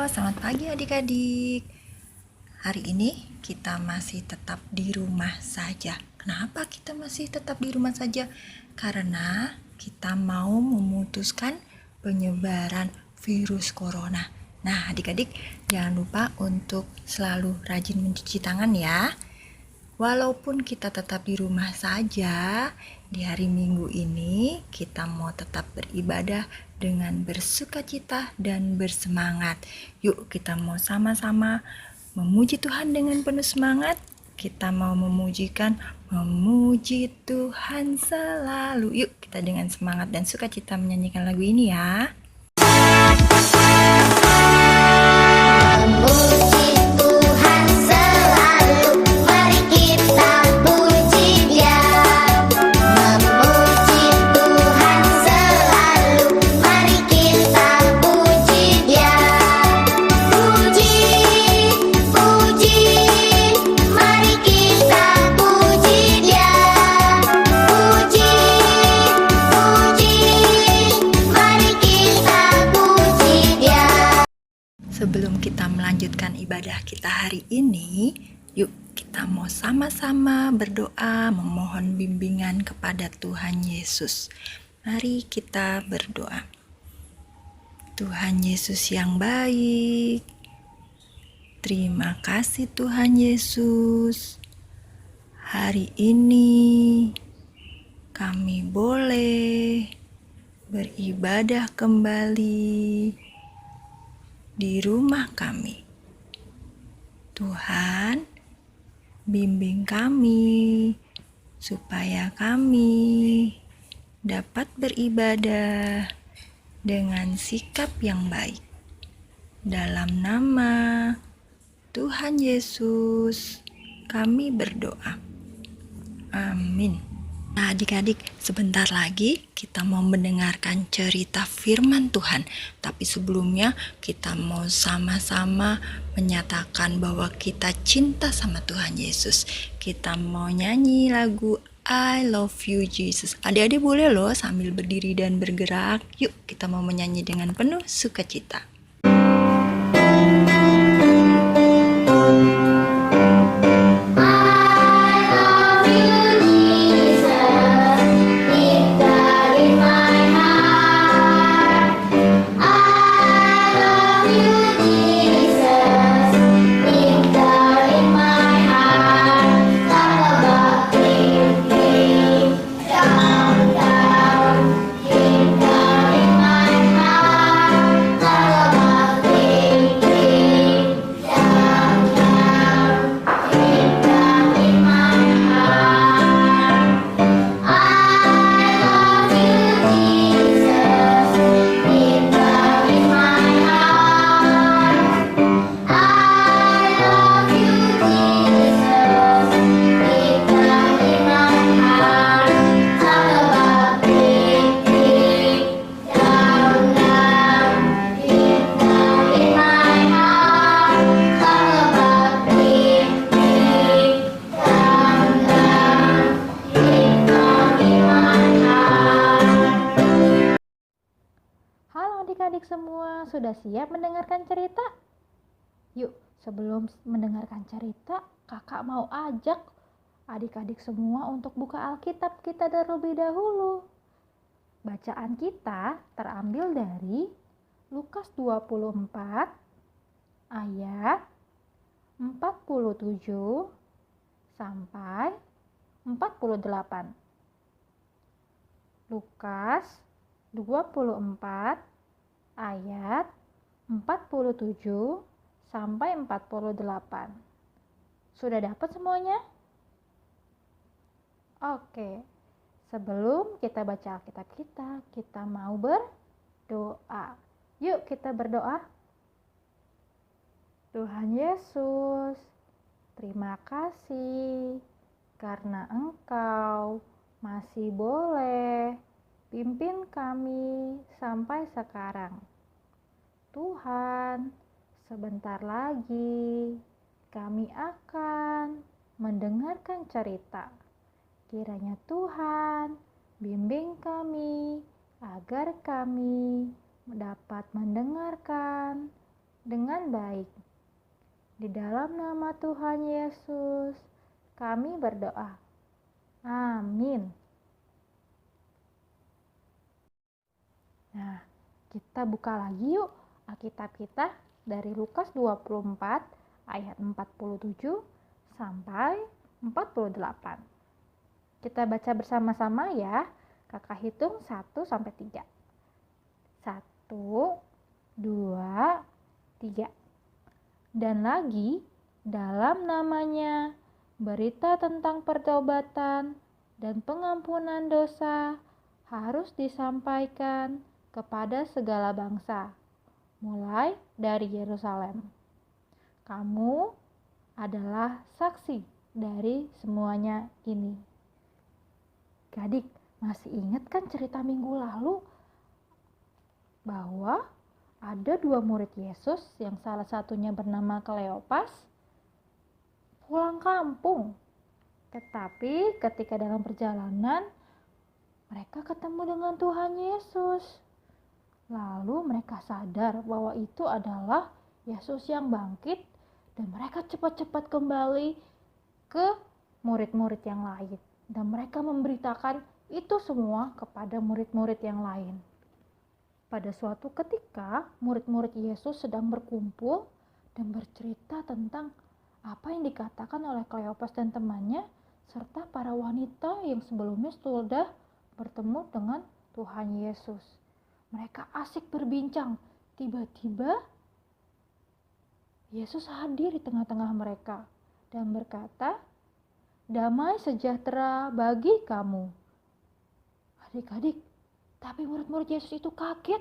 selamat pagi adik-adik. Hari ini kita masih tetap di rumah saja. Kenapa kita masih tetap di rumah saja? Karena kita mau memutuskan penyebaran virus corona. Nah, adik-adik jangan lupa untuk selalu rajin mencuci tangan ya. Walaupun kita tetap di rumah saja, di hari Minggu ini kita mau tetap beribadah dengan bersukacita dan bersemangat. Yuk kita mau sama-sama memuji Tuhan dengan penuh semangat. Kita mau memuji Tuhan selalu. Yuk kita dengan semangat dan sukacita menyanyikan lagu ini ya. Sebelum kita melanjutkan ibadah kita hari ini, yuk kita mau sama-sama berdoa memohon bimbingan kepada Tuhan Yesus. Mari kita berdoa. Tuhan Yesus yang baik, terima kasih Tuhan Yesus. Hari ini kami boleh beribadah kembali di rumah kami. Tuhan, bimbing kami supaya kami dapat beribadah dengan sikap yang baik. Dalam nama Tuhan Yesus, kami berdoa. Amin. Nah, adik-adik, sebentar lagi kita mau mendengarkan cerita firman Tuhan. Tapi sebelumnya kita mau sama-sama menyatakan bahwa kita cinta sama Tuhan Yesus. Kita mau nyanyi lagu I Love You Jesus. Adik-adik boleh loh sambil berdiri dan bergerak. Yuk kita mau menyanyi dengan penuh sukacita. Adik-adik semua sudah siap mendengarkan cerita? Yuk, sebelum mendengarkan cerita, kakak mau ajak adik-adik semua untuk buka Alkitab kita terlebih dahulu. Bacaan kita terambil dari Lukas 24 ayat 47 sampai 48. Lukas 24 ayat 47 sampai 48. Sudah dapat semuanya? Oke. Sebelum kita baca Alkitab kita mau berdoa. Yuk kita berdoa. Tuhan Yesus, terima kasih karena Engkau masih boleh pimpin kami sampai sekarang. Tuhan, sebentar lagi kami akan mendengarkan cerita. Kiranya Tuhan bimbing kami agar kami dapat mendengarkan dengan baik. Di dalam nama Tuhan Yesus, kami berdoa. Amin. Nah, kita buka lagi yuk Alkitab kita dari Lukas 24 ayat 47 sampai 48. Kita baca bersama-sama ya. Kakak hitung 1 sampai 3. 1, 2, 3. Dan lagi dalam namanya berita tentang pertobatan dan pengampunan dosa harus disampaikan kepada segala bangsa, mulai dari Yerusalem. Kamu adalah saksi dari semuanya ini. Adik, masih ingat kan cerita minggu lalu bahwa ada 2 murid Yesus yang salah satunya bernama Kleopas pulang kampung. Tetapi ketika dalam perjalanan mereka ketemu dengan Tuhan Yesus. Lalu mereka sadar bahwa itu adalah Yesus yang bangkit dan mereka cepat-cepat kembali ke murid-murid yang lain. Dan mereka memberitakan itu semua kepada murid-murid yang lain. Pada suatu ketika, murid-murid Yesus sedang berkumpul dan bercerita tentang apa yang dikatakan oleh Kleopas dan temannya, serta para wanita yang sebelumnya sudah bertemu dengan Tuhan Yesus. Mereka asik berbincang. Tiba-tiba, Yesus hadir di tengah-tengah mereka dan berkata, "Damai sejahtera bagi kamu." Adik-adik, tapi murid-murid Yesus itu kaget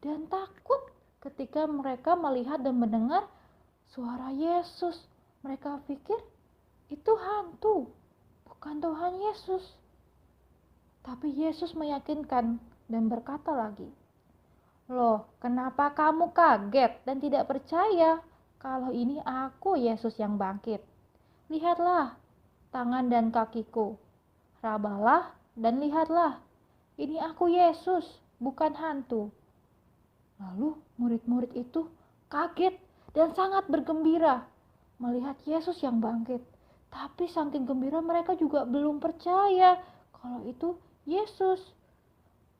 dan takut ketika mereka melihat dan mendengar suara Yesus. Mereka pikir itu hantu, bukan Tuhan Yesus. Tapi Yesus meyakinkan dan berkata lagi, "Loh, kenapa kamu kaget dan tidak percaya kalau ini aku Yesus yang bangkit? Lihatlah tangan dan kakiku, rabalah dan lihatlah, ini aku Yesus, bukan hantu." Lalu murid-murid itu kaget dan sangat bergembira melihat Yesus yang bangkit. Tapi saking gembira mereka juga belum percaya kalau itu Yesus.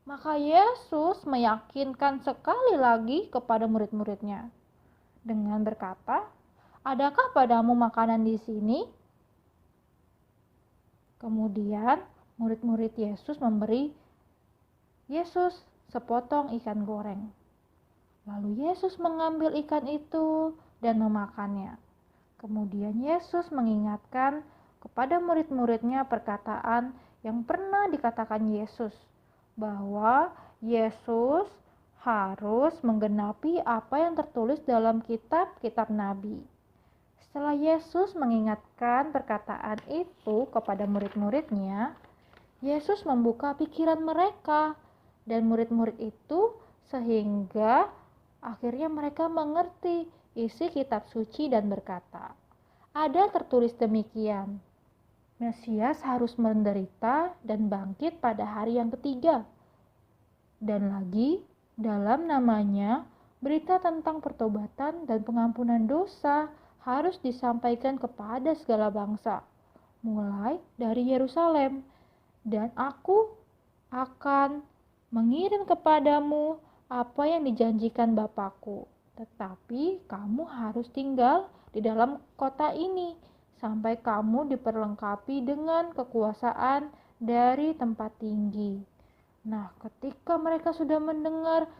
Maka Yesus meyakinkan sekali lagi kepada murid-muridnya dengan berkata, "Adakah padamu makanan di sini?" Kemudian murid-murid Yesus memberi Yesus sepotong ikan goreng. Lalu Yesus mengambil ikan itu dan memakannya. Kemudian Yesus mengingatkan kepada murid-muridnya perkataan yang pernah dikatakan Yesus, bahwa Yesus harus menggenapi apa yang tertulis dalam kitab-kitab Nabi. Setelah Yesus mengingatkan perkataan itu kepada murid-muridnya, Yesus membuka pikiran mereka dan murid-murid itu sehingga akhirnya mereka mengerti isi kitab suci dan berkata, "Ada tertulis demikian, Mesias harus menderita dan bangkit pada hari yang ketiga. Dan lagi, dalam namanya, berita tentang pertobatan dan pengampunan dosa harus disampaikan kepada segala bangsa, mulai dari Yerusalem. Dan aku akan mengirim kepadamu apa yang dijanjikan Bapakku. Tetapi kamu harus tinggal di dalam kota ini sampai kamu diperlengkapi dengan kekuasaan dari tempat tinggi." Nah, ketika mereka sudah mendengar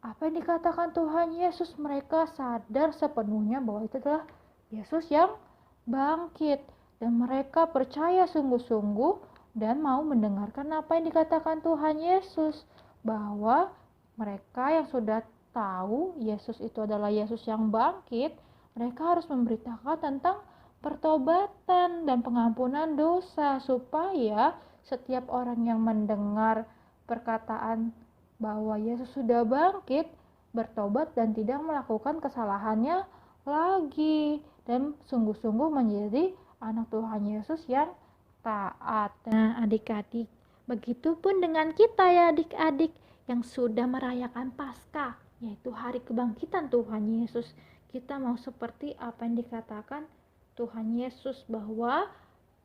apa yang dikatakan Tuhan Yesus, mereka sadar sepenuhnya bahwa itu adalah Yesus yang bangkit. Dan mereka percaya sungguh-sungguh dan mau mendengarkan apa yang dikatakan Tuhan Yesus. Bahwa mereka yang sudah tahu Yesus itu adalah Yesus yang bangkit, mereka harus memberitakan tentang pertobatan dan pengampunan dosa, supaya setiap orang yang mendengar perkataan bahwa Yesus sudah bangkit, bertobat dan tidak melakukan kesalahannya lagi, dan sungguh-sungguh menjadi anak Tuhan Yesus yang taat. Nah, adik-adik, begitupun dengan kita ya adik-adik yang sudah merayakan Paskah. yaitu hari kebangkitan Tuhan Yesus. Kita mau seperti apa yang dikatakan Tuhan Yesus, bahwa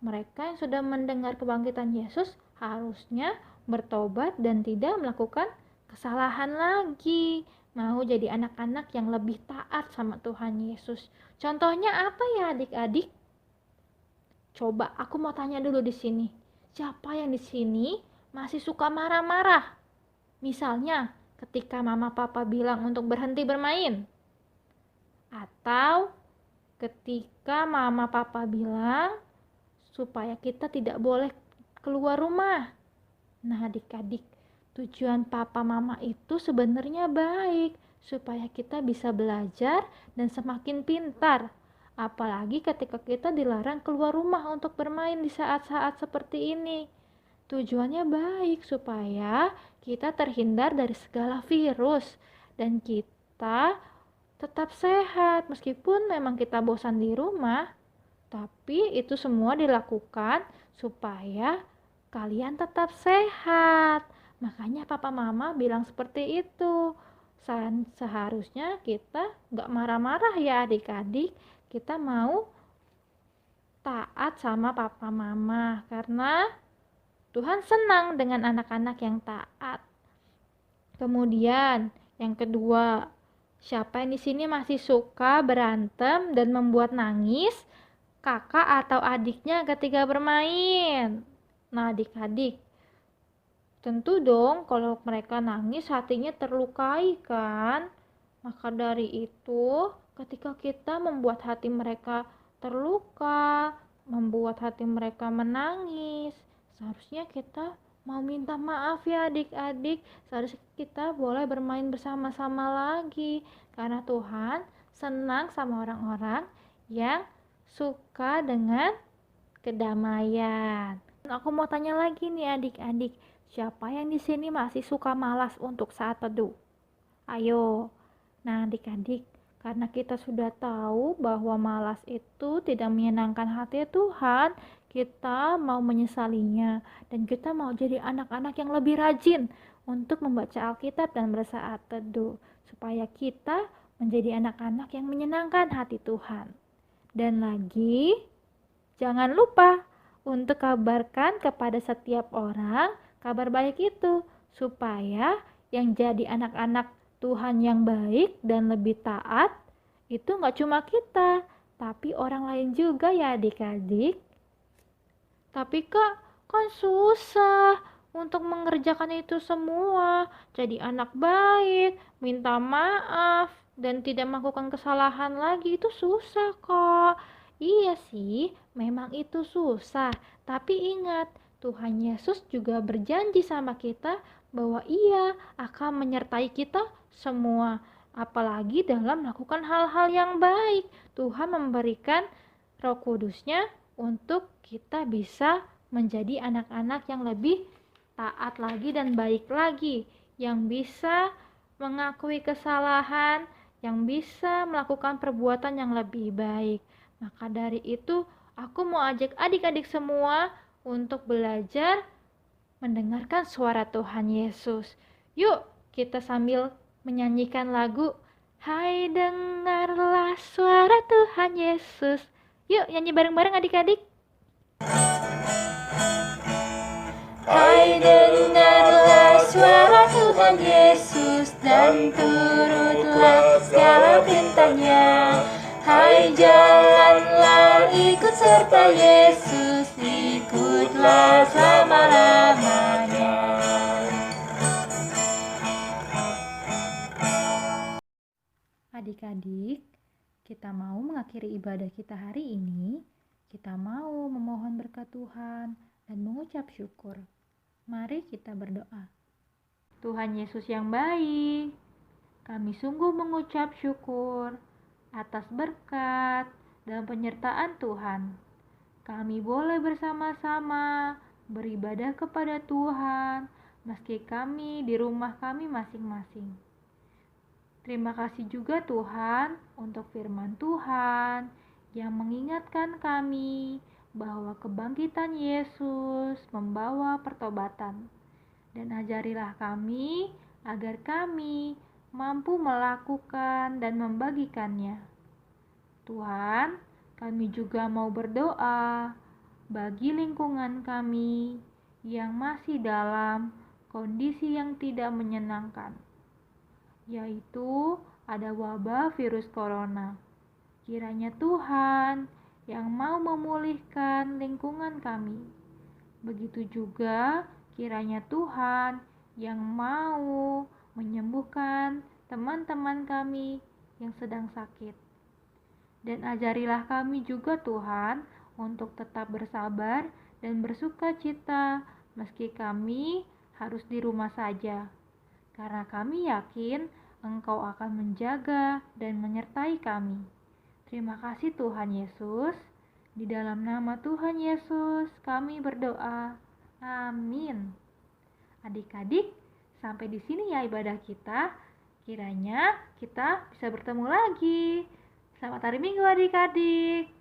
mereka yang sudah mendengar kebangkitan Yesus harusnya bertobat dan tidak melakukan kesalahan lagi. Mau jadi anak-anak yang lebih taat sama Tuhan Yesus. Contohnya apa ya adik-adik? Coba aku mau tanya dulu di sini. Siapa yang di sini masih suka marah-marah? Misalnya ketika mama papa bilang untuk berhenti bermain. Atau ketika mama papa bilang supaya kita tidak boleh keluar rumah. Nah adik-adik, tujuan papa mama itu sebenarnya baik, supaya kita bisa belajar dan semakin pintar. Apalagi ketika kita dilarang keluar rumah untuk bermain di saat-saat seperti ini. Tujuannya baik supaya kita terhindar dari segala virus dan kita tetap sehat. Meskipun memang kita bosan di rumah, tapi itu semua dilakukan supaya kalian tetap sehat. Makanya papa mama bilang seperti itu. Seharusnya kita gak marah-marah ya adik-adik. Kita mau taat sama papa mama karena Tuhan senang dengan anak-anak yang taat. Kemudian yang kedua, siapa yang di sini masih suka berantem dan membuat nangis kakak atau adiknya ketika bermain? Nah, adik-adik, tentu dong kalau mereka nangis hatinya terlukai kan? Maka dari itu, ketika kita membuat hati mereka terluka, membuat hati mereka menangis, seharusnya kita mau minta maaf ya adik-adik. Seharusnya kita boleh bermain bersama-sama lagi. Karena Tuhan senang sama orang-orang yang suka dengan kedamaian. Aku mau tanya lagi nih adik-adik, siapa yang di sini masih suka malas untuk saat teduh? Ayo. Nah adik-adik, karena kita sudah tahu bahwa malas itu tidak menyenangkan hati Tuhan, kita mau menyesalinya dan kita mau jadi anak-anak yang lebih rajin untuk membaca Alkitab dan bersaat teduh, supaya kita menjadi anak-anak yang menyenangkan hati Tuhan. Dan lagi, jangan lupa untuk kabarkan kepada setiap orang kabar baik itu, supaya yang jadi anak-anak Tuhan yang baik dan lebih taat itu gak cuma kita, tapi orang lain juga ya adik-adik. Tapi kak, kan susah untuk mengerjakan itu semua. Jadi anak baik, minta maaf, dan tidak melakukan kesalahan lagi itu susah kok. Iya sih, memang itu susah. Tapi ingat, Tuhan Yesus juga berjanji sama kita bahwa Ia akan menyertai kita semua. Apalagi dalam melakukan hal-hal yang baik. Tuhan memberikan Roh Kudus-Nya untuk kita bisa menjadi anak-anak yang lebih taat lagi dan baik lagi, yang bisa mengakui kesalahan, yang bisa melakukan perbuatan yang lebih baik. Maka dari itu, aku mau ajak adik-adik semua untuk belajar mendengarkan suara Tuhan Yesus. Yuk, kita sambil menyanyikan lagu Hai dengarlah suara Tuhan Yesus. Yuk nyanyi bareng-bareng adik-adik. Hai dengarlah suara Tuhan Yesus dan turutlah segala perintahnya. Hai janganlah ikut serta Yesus, ikutlah selama-lamanya. Adik-adik, kita mau mengakhiri ibadah kita hari ini. Kita mau memohon berkat Tuhan dan mengucap syukur. Mari kita berdoa. Tuhan Yesus yang baik, kami sungguh mengucap syukur atas berkat dan penyertaan Tuhan. Kami boleh bersama-sama beribadah kepada Tuhan, meski kami di rumah kami masing-masing. Terima kasih juga Tuhan untuk firman Tuhan yang mengingatkan kami bahwa kebangkitan Yesus membawa pertobatan. Dan ajarilah kami agar kami mampu melakukan dan membagikannya. Tuhan, kami juga mau berdoa bagi lingkungan kami yang masih dalam kondisi yang tidak menyenangkan, yaitu ada wabah virus corona. Kiranya Tuhan yang mau memulihkan lingkungan kami. Begitu juga kiranya Tuhan yang mau menyembuhkan teman-teman kami yang sedang sakit. Dan ajarilah kami juga Tuhan untuk tetap bersabar dan bersuka cita meski kami harus di rumah saja. Karena kami yakin Engkau akan menjaga dan menyertai kami. Terima kasih Tuhan Yesus. Di dalam nama Tuhan Yesus kami berdoa. Amin. Adik-adik, sampai di sini ya ibadah kita. Kiranya kita bisa bertemu lagi. Selamat hari Minggu adik-adik.